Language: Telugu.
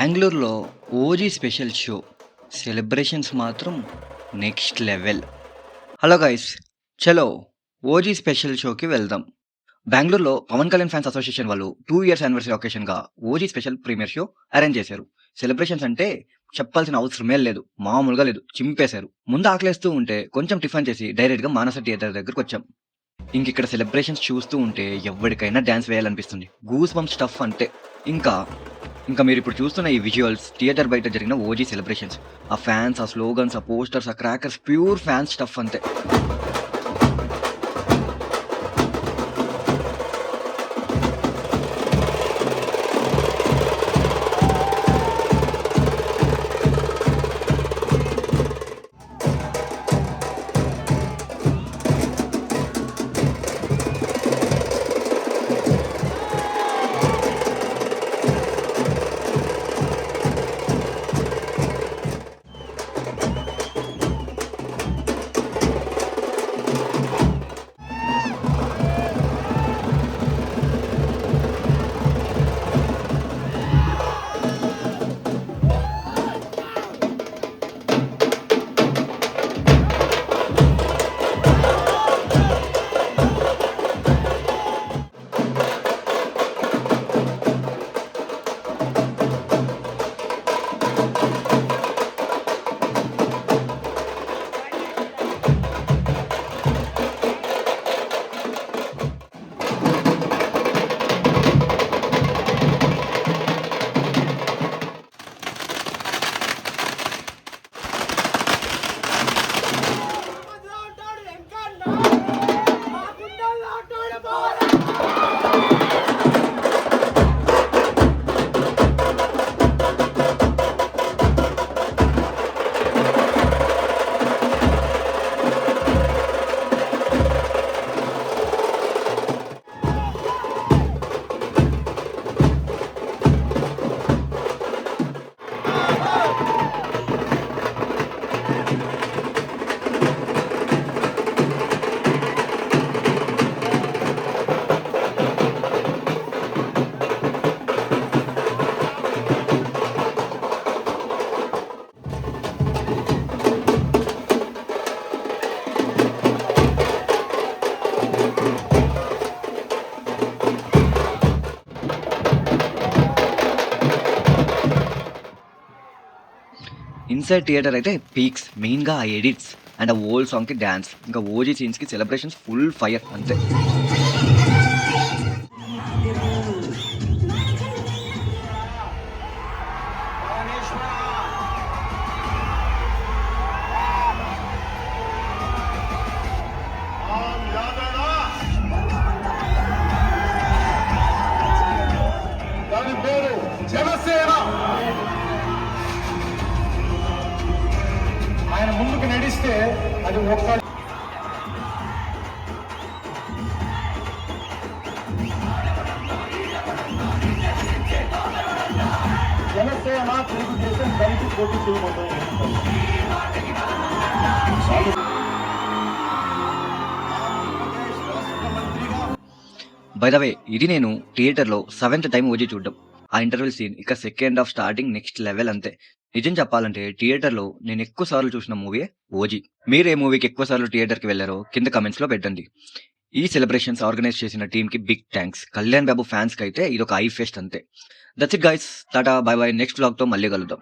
బెంగుళూరులో ఓజీ స్పెషల్ షో. సెలబ్రేషన్స్ మాత్రం నెక్స్ట్ లెవెల్. Hello guys! చలో ఓజీ స్పెషల్ షోకి వెళ్దాం. బెంగుళూరులో పవన్ కళ్యాణ్ ఫ్యాన్స్ అసోసియేషన్ వాళ్ళు 2 ఇయర్స్ యానివర్సరీ ఒకేషన్‌గా OG special premiere show arrange చేశారు. సెలబ్రేషన్స్ అంటే చెప్పాల్సిన అవసరమే లేదు. మామూలుగా లేదు. చింపేశారు. ముందు ఆకలేస్తూ ఉంటే కొంచెం టిఫిన్ చేసి డైరెక్ట్‌గా మానస థియేటర్ దగ్గరకొచ్చాం. ఇంకిక్కడ సెలబ్రేషన్స్ చూస్తూ ఉంటే ఎవ్వడికైనా డాన్స్ వేయాలనిపిస్తుంది. గూస్ బంప్స్ స్టఫ్ అంతే. ఇంకా ఇంకా మీరిప్పుడు చూస్తున్న ఈ విజువల్స్ థియేటర్ బయట జరిగిన ఓజీ సెలబ్రేషన్స్. ఆ ఫ్యాన్స్, ఆ స్లోగన్స్, ఆ పోస్టర్స్, ఆ క్రాకర్స్ ప్యూర్ ఫ్యాన్స్ స్టఫ్ అంతే. ఇన్‌సైడ్ థియేటర్ అయితే పీక్స్. మెయిన్‌గా ఆ ఎడిట్స్ అండ్ ఆ ఓల్డ్ సాంగ్‌కి డాన్స్. ఇంకా ఓజీ సీన్స్‌కి సెలబ్రేషన్స్ ఫుల్ ఫైర్ అంతే. దాని పేరు జనసేన. ఆయన ముందుకు నడిస్తే అది ఒక్క జనసేన తెలుగుదేశం కలిసి పోటీ చేయబోతుంది. బై ద వే ఇది నేను థియేటర్‌లో 7th టైమ్ ఓజీ చూడ్డం. ఆ ఇంటర్వెల్ సీన్ ఇక second half starting next level అంతే. నిజం చెప్పాలంటే థియేటర్‌లో నేను ఎక్కువ సార్లు చూసిన మూవీయే ఓజీ. మీరు ఏ మూవీకి ఎక్కువ సార్లు థియేటర్‌కి వెళ్లారో కింద కామెంట్స్‌లో పెట్టండి. ఈ సెలబ్రేషన్స్ ఆర్గనైజ్ చేసిన టీమ్‌కి బిగ్ థాంక్స్. కళ్యాణ్ బాబు ఫ్యాన్స్‌కైతే ఇదొక ఐ ఫెస్ట్ అంతే. That's it guys. టాటా బై బై. నెక్స్ట్ వ్లాగ్‌తో మళ్ళీ కలుద్దాం.